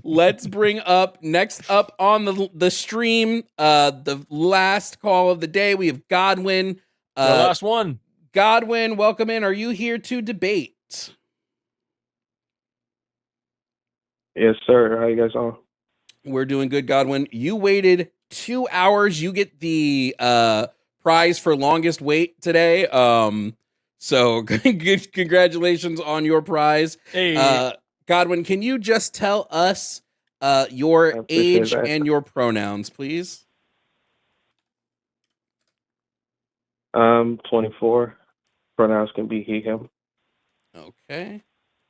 Let's bring up next up on the stream, the last call of the day. We have Godwin. The last one. Godwin, welcome in. Are you here to debate? Yes, sir. How you guys on? We're doing good, Godwin. You waited 2 hours. You get the prize for longest wait today. So congratulations on your prize. Hey. Godwin, can you just tell us your age and your pronouns, please? 24. Pronouns can be he, him. Okay.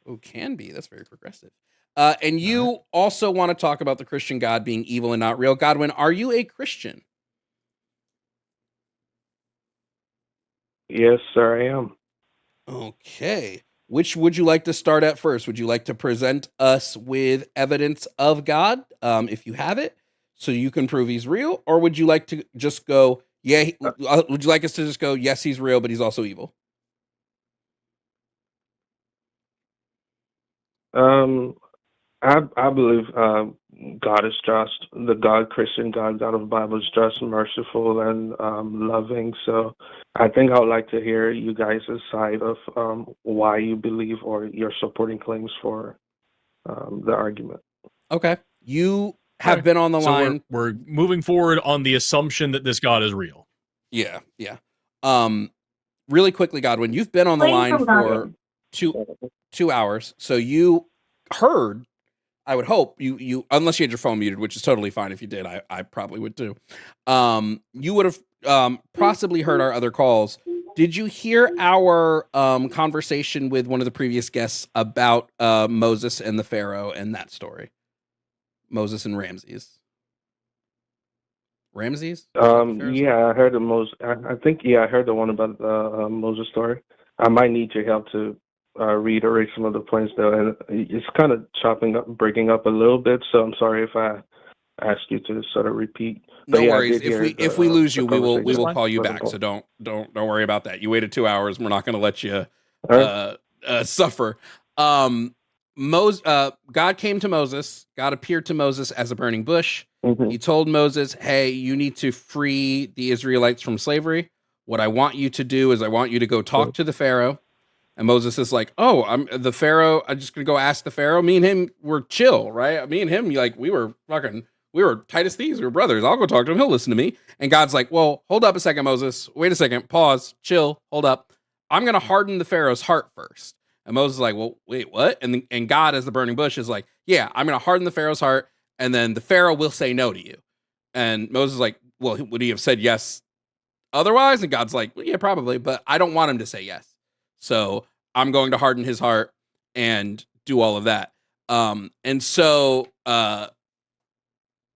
Oh, can be. That's very progressive. And you also want to talk about the Christian God being evil and not real. Godwin, are you a Christian? Yes, sir, I am. Okay. Which would you like to start at first? Would you like to present us with evidence of God, if you have it, so you can prove he's real? Or would you like to just go, would you like us to just go, yes, he's real, but he's also evil? I believe God is just. The Christian God of the Bible is just, merciful, and loving. So I think I would like to hear you guys' side of why you believe or your supporting claims for the argument. Okay. You have been on the line. We're moving forward on the assumption that this God is real. Yeah. Really quickly, Godwin, you've been on the line for 2 hours. So you heard, I would hope you unless you had your phone muted, which is totally fine. If you did, I probably would too. You would have possibly heard our other calls. Did you hear our conversation with one of the previous guests about Moses and the Pharaoh and that story? Moses and Ramses. Ramses? Yeah, I heard the I heard the one about the Moses story. I might need your help to reiterate some of the points though, and it's kind of breaking up a little bit. So I'm sorry if I ask you to sort of repeat. No worries. If we lose you, we will call you back. So don't worry about that. You waited 2 hours. We're not going to let you suffer. God came to Moses. God appeared to Moses as a burning bush. Mm-hmm. He told Moses, "Hey, you need to free the Israelites from slavery. What I want you to do is I want you to go talk to the Pharaoh." And Moses is like, "Oh, I'm the Pharaoh. I'm just gonna go ask the Pharaoh. Me and him were chill, right? Me and him, like we were tight as thieves. We were brothers. I'll go talk to him. He'll listen to me." And God's like, "Well, hold up a second, Moses. Wait a second. Pause. Chill. Hold up. I'm gonna harden the Pharaoh's heart first." And Moses is like, "Well, wait, what?" And God, as the burning bush, is like, "Yeah, I'm gonna harden the Pharaoh's heart, and then the Pharaoh will say no to you." And Moses is like, "Well, would he have said yes otherwise?" And God's like, "Well, yeah, probably, but I don't want him to say yes. So I'm going to harden his heart and do all of that." And so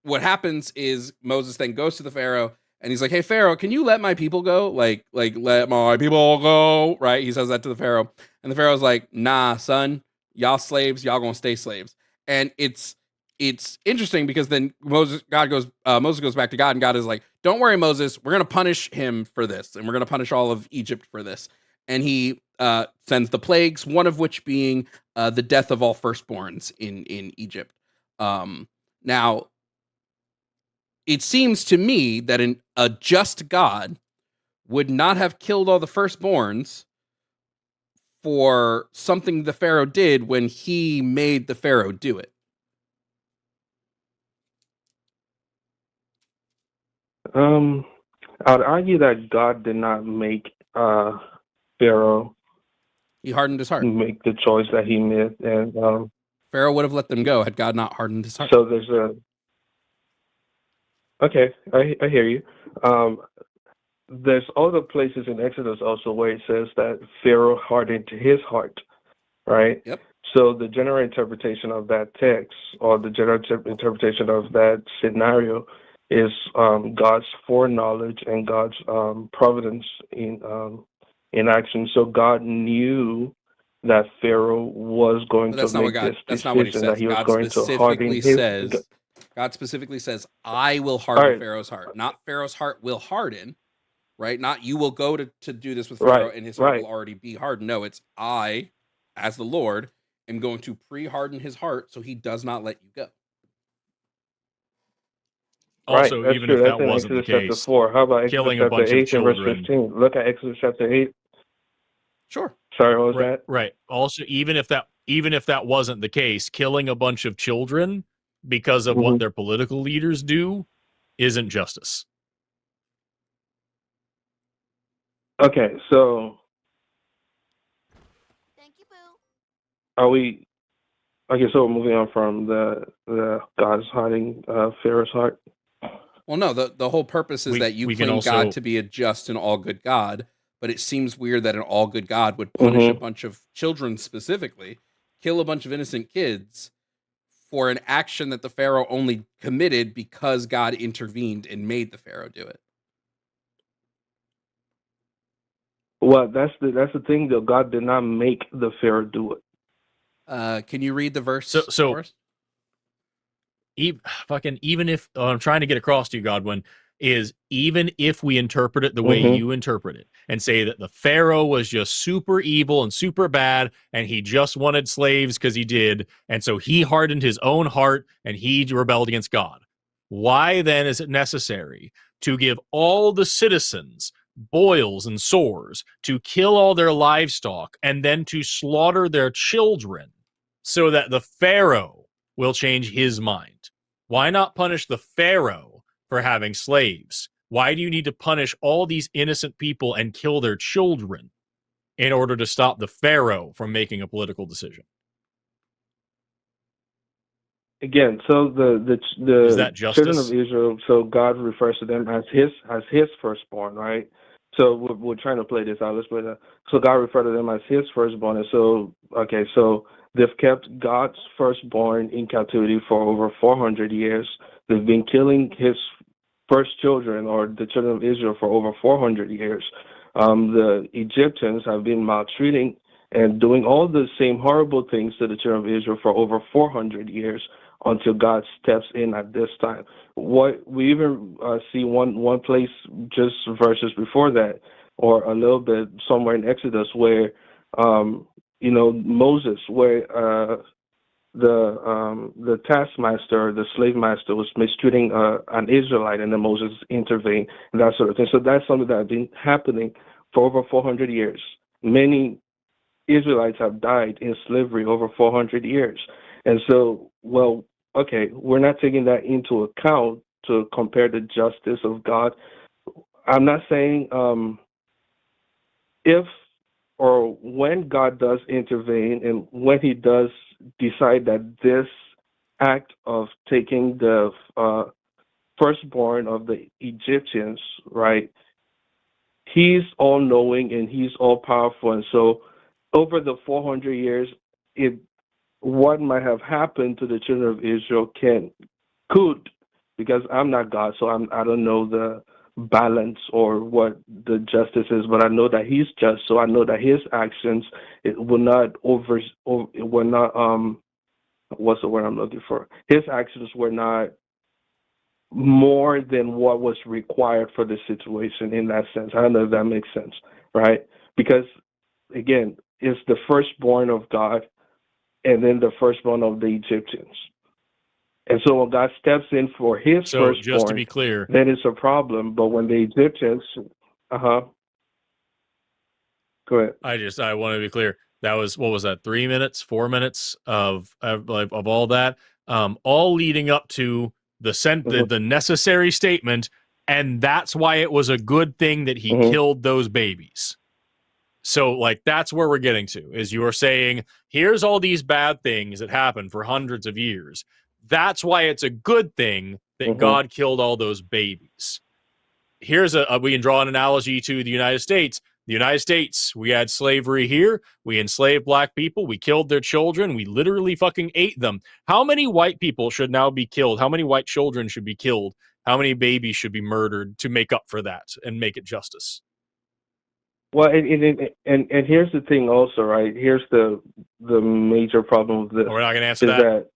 what happens is Moses then goes to the Pharaoh and he's like, "Hey, Pharaoh, can you let my people go? Like let my people go," right? He says that to the Pharaoh. And the Pharaoh's like, "Nah, son, y'all slaves, y'all gonna stay slaves." And it's interesting because then Moses goes back to God, and God is like, "Don't worry, Moses, we're gonna punish him for this, and we're gonna punish all of Egypt for this." And he sends the plagues, one of which being the death of all firstborns in Egypt. Now, it seems to me that a just God would not have killed all the firstborns for something the Pharaoh did when he made the Pharaoh do it. I'd argue that God did not make Pharaoh. He hardened his heart. Make the choice that he made, and Pharaoh would have let them go had God not hardened his heart. So there's okay, I hear you. There's other places in Exodus also where it says that Pharaoh hardened his heart, right? Yep. So the general interpretation of that text, or the general interpretation of that scenario, is God's foreknowledge and God's providence in action. So God knew that Pharaoh was going to make this decision. That's not what he says. That he was going to harden his. God specifically says, "I will harden Pharaoh's heart." Not Pharaoh's heart will harden. right? Not you will go to do this with Right, Pharaoh and his heart right. will already be hardened. No, it's I, as the Lord, am going to pre-harden his heart so he does not let you go. Right, Also, that's even true. if That's that in wasn't the Exodus chapter case, 4. How about Exodus killing a chapter bunch of 8 and verse children. 15? Look at Exodus chapter 8. Sure. Sorry, what was Right, that? right. Also, even if that wasn't the case, killing a bunch of children because of what hmm their political leaders do isn't justice. Okay, so Thank you, Boo. are we? Okay, so we're moving on from the God's hiding Pharaoh's heart. Well, no, the whole purpose is that you we can claim also God to be a just and all good God, but it seems weird that an all good God would punish a hmm bunch of children specifically, kill a bunch of innocent kids for an action that the Pharaoh only committed because God intervened and made the Pharaoh do it. Well, that's the thing though. God did not make the Pharaoh do it. Can you read the verse So for us? even if I'm trying to get across to you, Godwin, is even if we interpret it the way hmm you interpret it and say that the Pharaoh was just super evil and super bad and he just wanted slaves because he did, and so he hardened his own heart and he rebelled against God, why then is it necessary to give all the citizens boils and sores, to kill all their livestock, and then to slaughter their children so that the Pharaoh will change his mind? Why not punish the Pharaoh for having slaves? Why do you need to punish all these innocent people and kill their children in order to stop the Pharaoh from making a political decision? Again, so Is that the children of justice? Israel, so God refers to them as his firstborn, right? So we're trying to play this out. Let's play that. So God referred to them as his firstborn, and so okay, so they've kept God's firstborn in captivity for over 400 years. They've been killing his first children, or the children of Israel, for over 400 years. The Egyptians have been maltreating and doing all the same horrible things to the children of Israel for over 400 years until God steps in at this time. What we even see one place just verses before that, or a little bit somewhere in Exodus, where Moses, where the taskmaster, the slave master, was mistreating an Israelite, and then Moses intervened and that sort of thing. So that's something that has been happening for over 400 years. Many Israelites have died in slavery over 400 years. And so, well, okay, we're not taking that into account to compare the justice of God. I'm not saying if or when God does intervene and when he does decide that this act of taking the firstborn of the Egyptians, right, he's all knowing and he's all powerful. And so over the 400 years, what might have happened to the children of Israel could, because I'm not God, so I don't know the balance or what the justice is, but I know that he's just, so I know that his actions will not what's the word I'm looking for? His actions were not more than what was required for the situation in that sense. I don't know if that makes sense, right? Because again, it's the firstborn of God and then the firstborn of the Egyptians. And so when God steps in for his So just to firstborn, be clear, then it's a problem. But when the Egyptians, go ahead. I want to be clear. That was, what was that? 3 minutes, 4 minutes of all that, all leading up to the necessary statement, and that's why it was a good thing that he killed those babies. So, like, that's where we're getting to, is you are saying, here's all these bad things that happened for hundreds of years. That's why it's a good thing that God killed all those babies. Here's we can draw an analogy to the United States. The United States, we had slavery here. We enslaved black people. We killed their children. We literally fucking ate them. How many white people should now be killed? How many white children should be killed? How many babies should be murdered to make up for that and make it justice? Well, and here's the thing also, right? Here's the major problem with this. We're not going to answer that.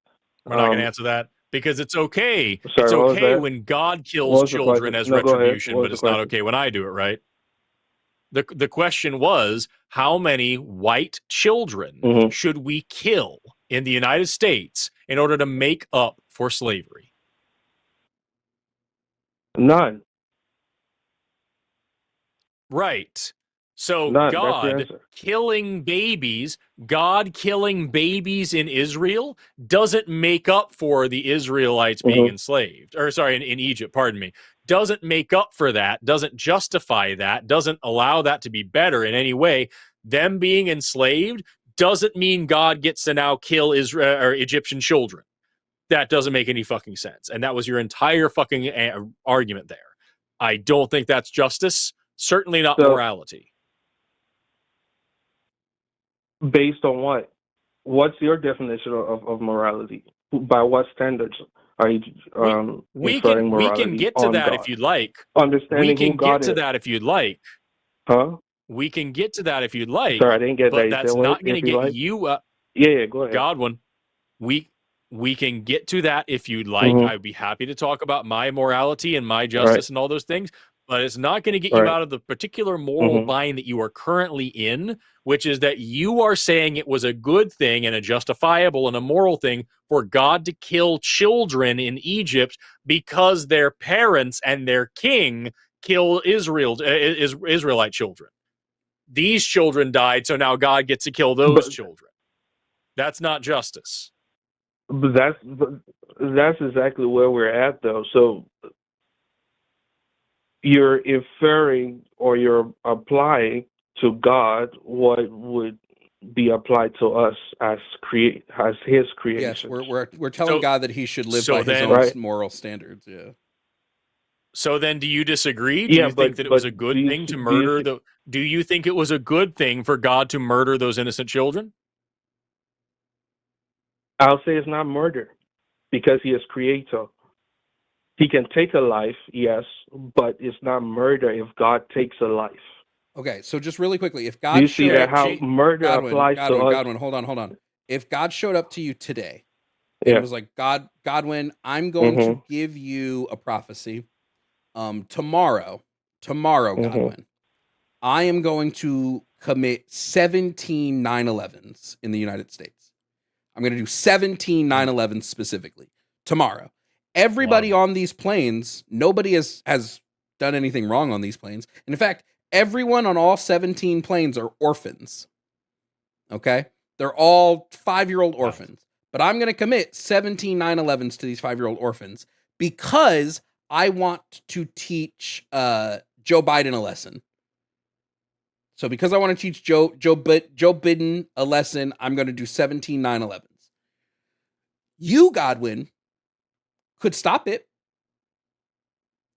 We're not going to answer that because it's okay. Sorry, It's what was okay that? when God What kills was the question? children as No, go ahead. retribution, What was but the it's not question? okay when I do it, right? The question was, how many white children Mhm. should we kill in the United States in order to make up for slavery? None. Right. So None. That's the God answer. killing babies in Israel doesn't make up for the Israelites being Mhm. enslaved. Or sorry, in Egypt, pardon me. Doesn't make up for that, doesn't justify that, doesn't allow that to be better in any way. Them being enslaved doesn't mean God gets to now kill Israel or Egyptian children. That doesn't make any fucking sense. And that was your entire fucking argument there. I don't think that's justice. Certainly not So, morality. based on what? What's your definition of morality? By what standards are you inferring We can morality get to on that God? if you'd like. Understanding We who can God get to is. that if you'd like. Huh? We can get to that if you'd like. Sorry, I didn't get that. But You that's said not what? going to If you get like? you Yeah, go ahead. Godwin. We can get to that if you'd like. Mhm. I'd be happy to talk about my morality and my Right. justice and all those things, but it's not going to get you Right. out of the particular moral Mhm. bind that you are currently in, which is that you are saying it was a good thing and a justifiable and a moral thing for God to kill children in Egypt because their parents and their king kill Israelite children. These children died, so now God gets to kill those But children. That's not justice. but that's exactly where we're at, though. So you're inferring or you're applying to God what would be applied to us as His Yes, creation. we're telling So God that he should live so by his then own Right. moral standards. Yeah. So then do you disagree? Do Yeah, you think that it was a do good you thing to do you murder the do you think it was a good thing for God to murder those innocent children? I'll say it's not murder because He is creator. He can take a life, yes, but it's not murder if God takes a life. Okay, so just really quickly, if Do God you see showed that up how to murder applies to us? Godwin, hold on. If God showed up to you today and Yeah. was like, Godwin, I'm going to Mhm. give you a prophecy. Tomorrow, Mhm. Godwin, I am going to commit 17 9/11s in the United States. I'm going to do 17 9/11s specifically tomorrow. Everybody Wow. on these planes, nobody has done anything wrong on these planes. And in fact, everyone on all 17 planes are orphans. Okay? They're all 5-year-old Wow. orphans. But I'm going to commit 17 9/11s to these 5-year-old orphans because I want to teach Joe Biden a lesson. So because I want to teach Joe Biden a lesson, I'm going to do 17 9/11s. You, Godwin, could stop it.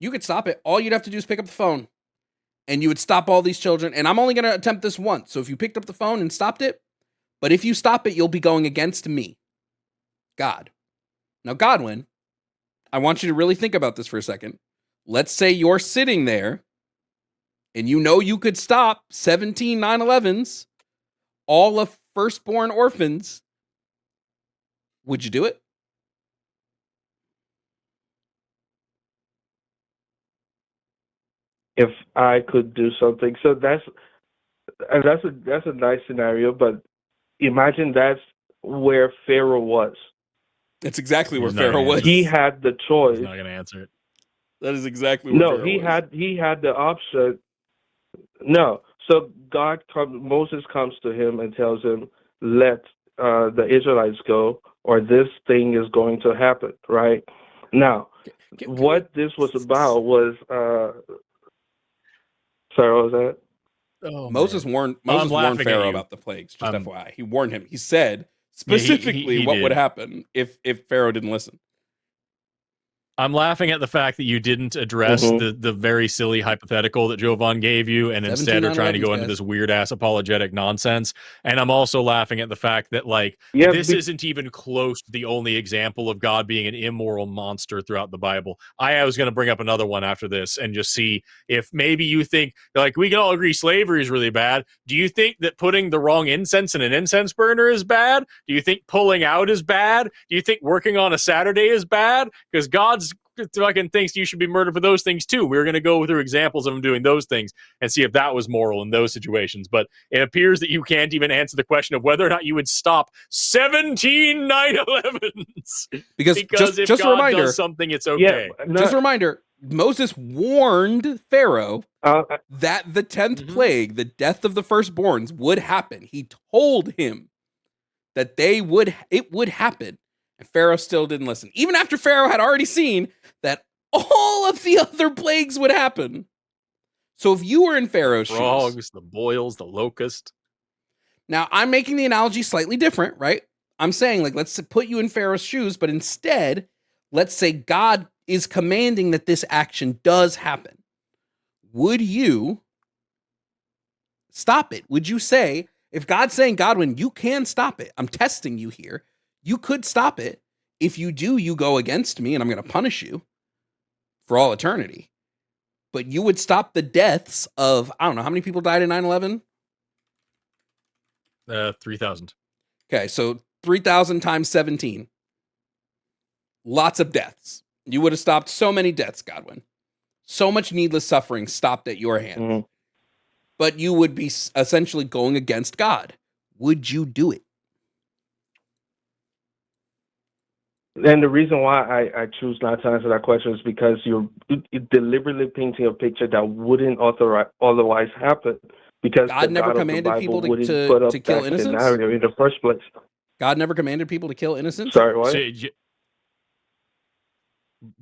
You could stop it. All you'd have to do is pick up the phone and you would stop all these children. And I'm only going to attempt this once. So if you picked up the phone and stopped it, but if you stop it, you'll be going against me, God. Now, Godwin, I want you to really think about this for a second. Let's say you're sitting there and you know you could stop 17 9/11s, all of firstborn orphans. Would you do it? If I could do something, so that's a nice scenario. But imagine that's where Pharaoh was. That's exactly where He's not gonna Pharaoh was. answer He had the He's choice. not going to answer it. That is exactly where No, Pharaoh he was. had the option. No, so Moses comes to him and tells him, "Let the Israelites go, or this thing is going to happen." Right now, what this was about was sorry, what was that? Oh, Moses man. warned I'm warned laughing at Pharaoh you. about the plagues. Just I'm FYI, he warned him. He said Yeah, specifically he what would did. happen if Pharaoh didn't listen. I'm laughing at the fact that you didn't address Mhm. the very silly hypothetical that Jovan gave you and 17 instead are trying to 9/11s, go into guys. this weird ass apologetic nonsense. And I'm also laughing at the fact that like Yeah, this isn't even close to the only example of God being an immoral monster throughout the Bible. I was going to bring up another one after this and just see if maybe you think like we can all agree slavery is really bad. Do you think that putting the wrong incense in an incense burner is bad? Do you think pulling out is bad? Do you think working on a Saturday is bad? Because God's fucking thinks you should be murdered for those things too. We're going to go through examples of him doing those things and see if that was moral in those situations. But it appears that you can't even answer the question of whether or not you would stop 17 9/11s. Because if just God a reminder, does something, it's okay. Just a reminder, Moses warned Pharaoh that the 10th Mhm. plague, the death of the firstborns, would happen. He told him that it would happen. And Pharaoh still didn't listen. Even after Pharaoh had already seen that all of the other plagues would happen. So if you were in Pharaoh's Frogs, shoes, the boils, the locust. now I'm making the analogy slightly different, right? I'm saying, like, let's put you in Pharaoh's shoes, but instead, let's say God is commanding that this action does happen. Would you stop it? Would you say, if God's saying, Godwin, you can stop it, I'm testing you here, you could stop it. If you do, you go against me and I'm going to punish you for all eternity. But you would stop the deaths of, I don't know, how many people died in 9/11? 3,000. Okay, so 3,000 times 17. Lots of deaths. You would have stopped so many deaths, Godwin. So much needless suffering stopped at your hand. Mhm. But you would be essentially going against God. Would you do it? And the reason why I choose not to answer that question is because you're deliberately painting a picture that wouldn't otherwise happen. Because God the never God of the commanded Bible people wouldn't to put up kill that innocents? scenario in the first place. God never commanded people to kill innocents? Sorry, what?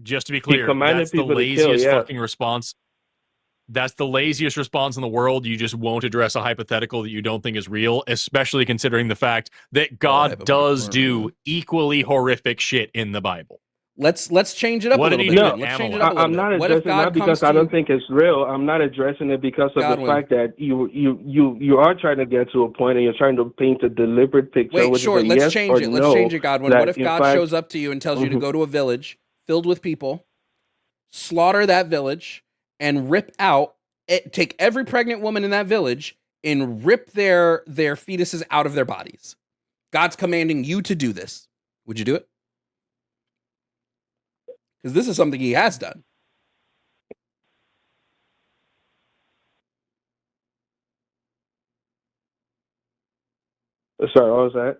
Just to be clear, commanded that's the people to kill, laziest yeah. fucking response. That's the laziest response in the world. You just won't address a hypothetical that you don't think is real, especially considering the fact that God does do equally horrific shit in the Bible. Let's change it up What a did little he bit. do? Let's change it Amalek. up a little I'm not bit. What if addressing God that because comes I to don't you? think it's real. I'm not addressing it because of Godwin. the fact that you are trying to get to a point and you're trying to paint a deliberate picture. Wait, which sure. is a Let's yes change or it. no, Let's change it, Godwin. that What if in God fact- shows up to you and tells you to Mhm. go to a village filled with people, slaughter that village, and rip out, take every pregnant woman in that village and rip their fetuses out of their bodies? God's commanding you to do this. Would you do it? Because this is something he has done. Sorry, what was that?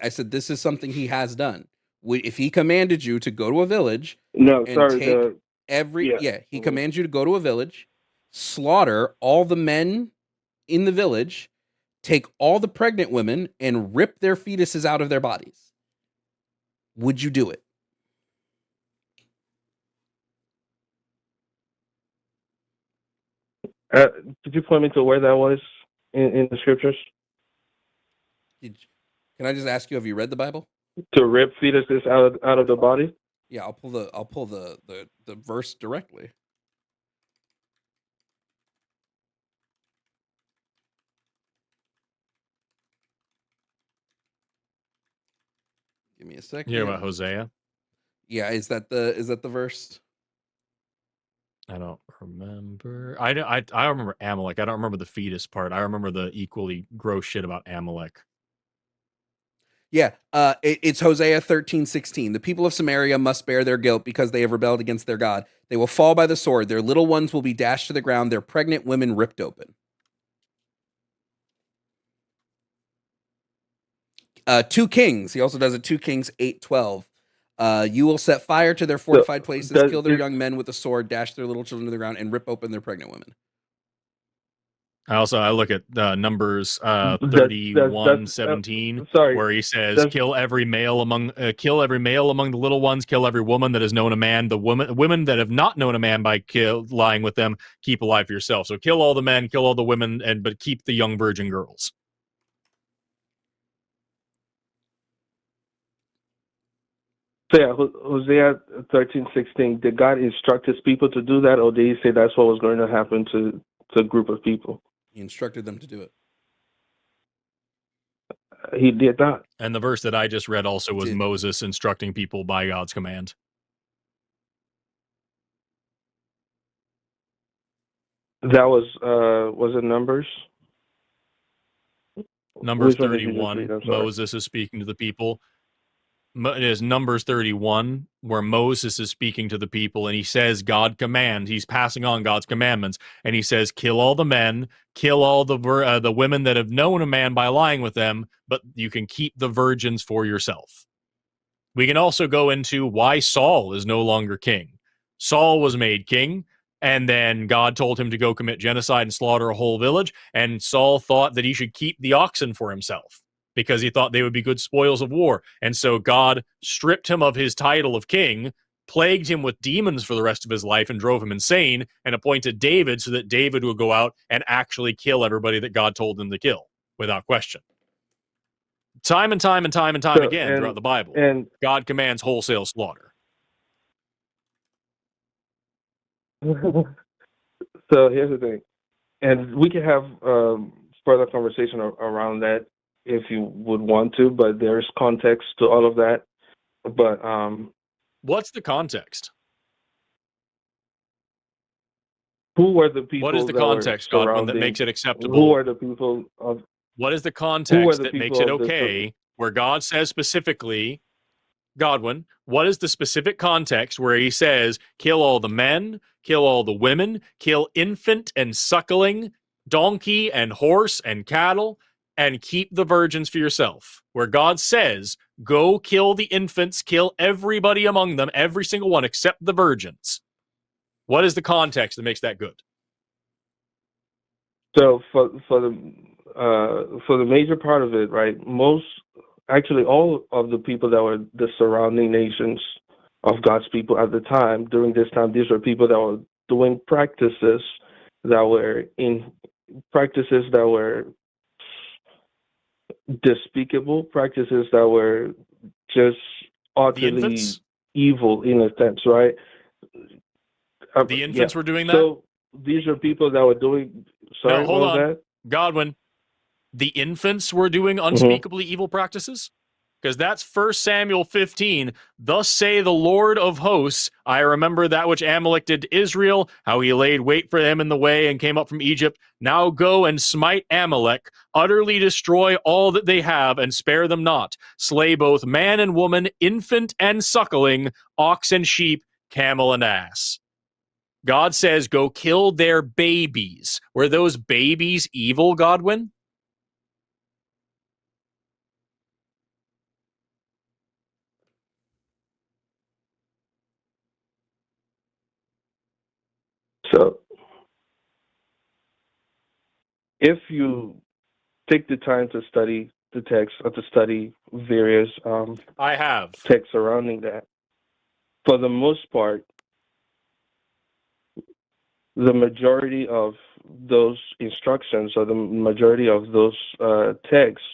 I said this is something he has done. If he commanded you to go to a village No, and sorry. take he Mhm. commands you to go to a village, slaughter all the men in the village, take all the pregnant women and rip their fetuses out of their bodies. Would you do it? Could you point me to where that was in the scriptures? Can I just ask you, have you read the Bible? To rip fetuses out of the body? Yeah, I'll pull the verse directly. Give me a second. You hear about Hosea? Yeah, is that the verse? I don't remember. I remember Amalek. I don't remember the fetus part. I remember the equally gross shit about Amalek. Yeah, it's Hosea 13:16. The people of Samaria must bear their guilt because they have rebelled against their God. They will fall by the sword. Their little ones will be dashed to the ground. Their pregnant women ripped open. 2 Kings. He also does it. 2 Kings 8:12. You will set fire to their fortified places, kill their young men with a sword, dash their little children to the ground, and rip open their pregnant women. I look at Numbers 31:17, where he says, "Kill every male among the little ones. Kill every woman that has known a man. The women that have not known a man by lying with them, keep alive for yourself. So kill all the men, kill all the women, but keep the young virgin girls." So yeah, Hosea 13:16. Did God instruct his people to do that, or did he say that's what was going to happen to a group of people? He instructed them to do it. He did not. And the verse that I just read also was Moses instructing people by God's command. That was it Numbers? Numbers 31. Moses is speaking to the people. is Numbers 31, where Moses is speaking to the people, and he says, God commands. He's passing on God's commandments, and he says, kill all the men, kill all the women that have known a man by lying with them, but you can keep the virgins for yourself. We can also go into why Saul is no longer king. Saul was made king, and then God told him to go commit genocide and slaughter a whole village, and Saul thought that he should keep the oxen for himself because he thought they would be good spoils of war. And so God stripped him of his title of king, plagued him with demons for the rest of his life, and drove him insane, and appointed David so that David would go out and actually kill everybody that God told him to kill, without question. Time and time again throughout the Bible, and God commands wholesale slaughter. So here's the thing, and we can have further conversation around that if you would want to, but there's context to all of that. But what's the context? Who were the people? What is the context, Godwin, that makes it acceptable? Who are the people of? What is the context that makes it of okay? Where God says specifically, Godwin, what is the specific context where he says, kill all the men, kill all the women, kill infant and suckling, donkey and horse and cattle, and keep the virgins for yourself? Where God says, go kill the infants, kill everybody among them, every single one except the virgins. What is the context that makes that good? So for the major part of it, right? Actually, all of the people that were the surrounding nations of God's people at the time, during this time, these were people that were doing practices that were despicable, practices that were just utterly evil in a sense, right? The infants were doing that? So these are people that were doing... Sorry, no, hold on. That? Godwin, the infants were doing unspeakably evil practices? Because that's 1 Samuel 15. Thus say the Lord of hosts, I remember that which Amalek did to Israel, how he laid wait for them in the way and came up from Egypt. Now go and smite Amalek, utterly destroy all that they have, and spare them not. Slay both man and woman, infant and suckling, ox and sheep, camel and ass. God says, go kill their babies. Were those babies evil, Godwin? So, if you take the time to study the text or to study various I have texts surrounding that, for the most part, the majority of those instructions or the majority of those texts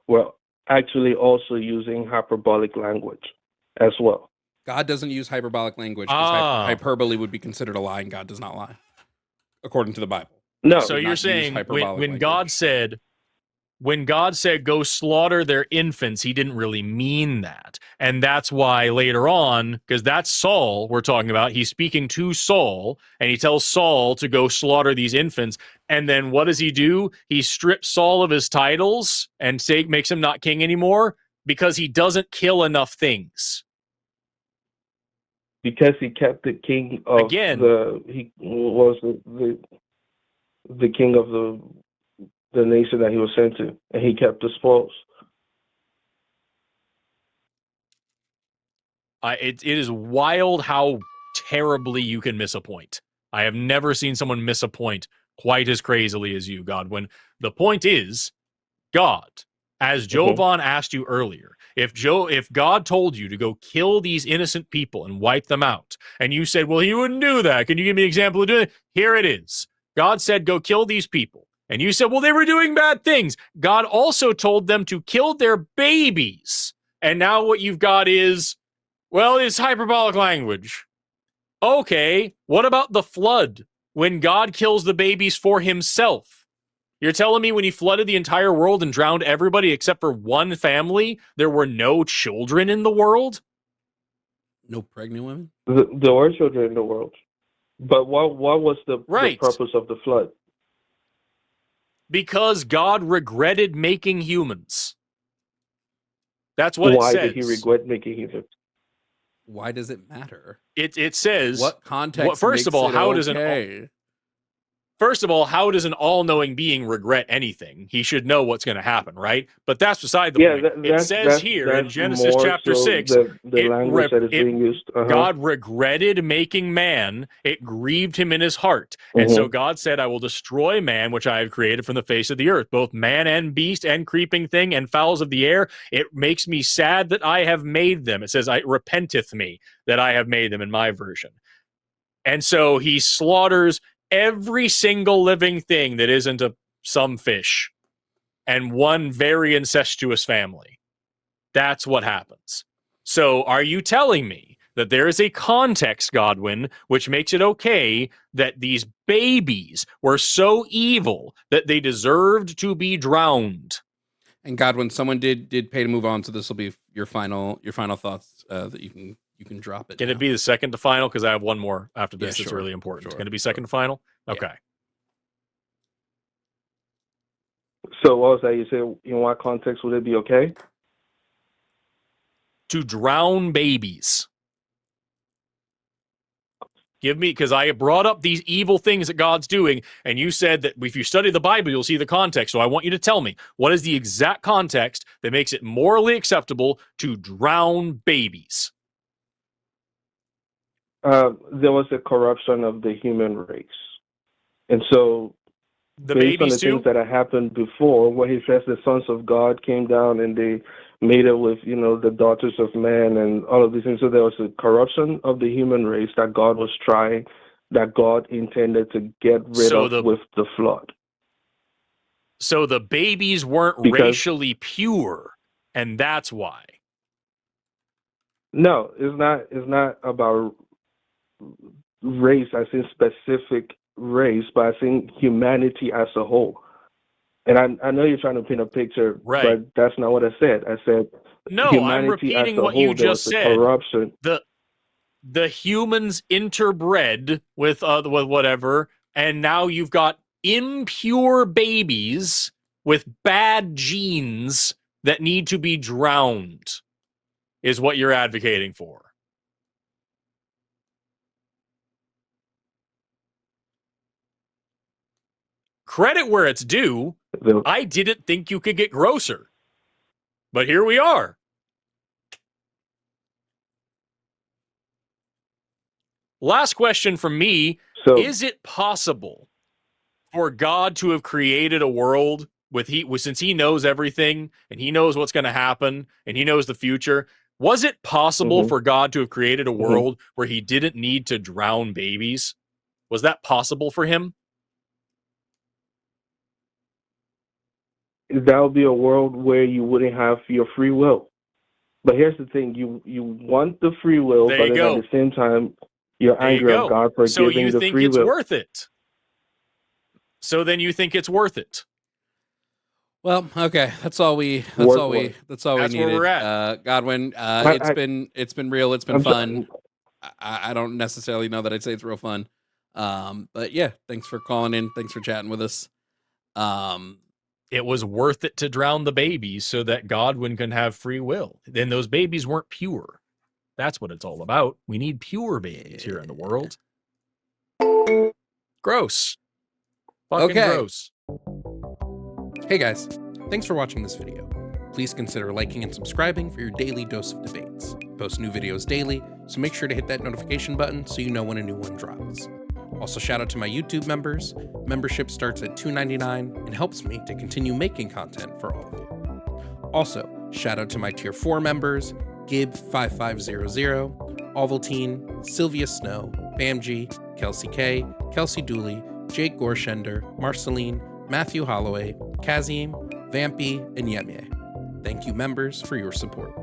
were actually also using hyperbolic language as well. God doesn't use hyperbolic language because hyperbole would be considered a lie, and God does not lie, according to the Bible. No. So you're saying when God said, go slaughter their infants, he didn't really mean that. And that's why later on, because that's Saul we're talking about, he's speaking to Saul, and he tells Saul to go slaughter these infants. And then what does he do? He strips Saul of his titles and makes him not king anymore because he doesn't kill enough things. Because he kept the king of he was the king of the nation that he was sent to, and he kept the spoils. It is wild how terribly you can miss a point. I have never seen someone miss a point quite as crazily as you, Godwin. The point is, God, as Jovan asked you earlier, if God told you to go kill these innocent people and wipe them out, and you said, well, he wouldn't do that. Can you give me an example of doing it? Here it is. God said, go kill these people. And you said, well, they were doing bad things. God also told them to kill their babies. And now what you've got is, well, it's hyperbolic language. Okay, what about the flood? When God kills the babies for himself. You're telling me when he flooded the entire world and drowned everybody except for one family, there were no children in the world? No pregnant women? There were children in the world. But what was the purpose of the flood? Because God regretted making humans. That's what Why it did he says. regret making him? Why does it matter? It says What context? first makes of all, it how okay? does an all-knowing being regret anything? He should know what's going to happen, right? But that's beside the Yeah, point. It says here in that's Genesis more chapter so 6, the language that is being used. God regretted making man. It grieved him in his heart. And Mhm. so God said, I will destroy man, which I have created from the face of the earth, both man and beast and creeping thing and fowls of the air. It makes me sad that I have made them. It says, I repenteth me that I have made them in my version. And so he slaughters every single living thing that isn't some fish and one very incestuous family. That's what happens. So are you telling me that there is a context, Godwin, which makes it okay that these babies were so evil that they deserved to be drowned? And Godwin, someone did pay to move on, so this will be your final thoughts that you can drop it. Can now. it be the second to final? Because I have one more after this. Yeah, It's sure, really important. sure, Can it be second to final? Okay. So what was that? You said in what context would it be okay? To drown babies. Give me, because I brought up these evil things that God's doing, and you said that if you study the Bible, you'll see the context. So I want you to tell me, what is the exact context that makes it morally acceptable to drown babies? There was a corruption of the human race. And so The based on the babies too? things that had happened before, where he says the sons of God came down and they made it with, the daughters of man and all of these things. So there was a corruption of the human race that God was trying, that God intended to get rid of with the flood. So the babies weren't racially pure, and that's why. No, it's not about race, I think specific race, but I think humanity as a whole. And I know you're trying to paint a picture, right, but that's not what I said. I said no, I'm repeating what you just said. Corruption. The humans interbred with whatever, and now you've got impure babies with bad genes that need to be drowned, is what you're advocating for. Credit where it's due. I didn't think you could get grosser, but here we are. Last question from me. Is it possible for God to have created a world since he knows everything and he knows what's going to happen and he knows the future? Was it possible for God to have created a world where he didn't need to drown babies? Was that possible for him? That would be a world where you wouldn't have your free will. But here's the thing: you want the free will, but then at the same time, you're angry at God for giving the free will. So you think it's worth it? So then you think it's worth it? Well, okay, that's all we needed. Where we're at. Godwin, it's been real. It's been fun. I don't necessarily know that I'd say it's real fun. But yeah, thanks for calling in. Thanks for chatting with us. It was worth it to drown the babies so that Godwin can have free will. Then those babies weren't pure. That's what it's all about. We need pure babies here in the world. Gross. Fucking gross. Hey guys, thanks for watching this video. Please consider liking and subscribing for your daily dose of debates. I post new videos daily, so make sure to hit that notification button so you know when a new one drops. Also, shout out to my YouTube members. Membership starts at $2.99 and helps me to continue making content for all of you. Also, shout out to my Tier 4 members, Gib5500, Ovaltine, Sylvia Snow, Bamji, Kelsey K, Kelsey Dooley, Jake Gorshender, Marceline, Matthew Holloway, Kazim, Vampy, and Yemye. Thank you, members, for your support.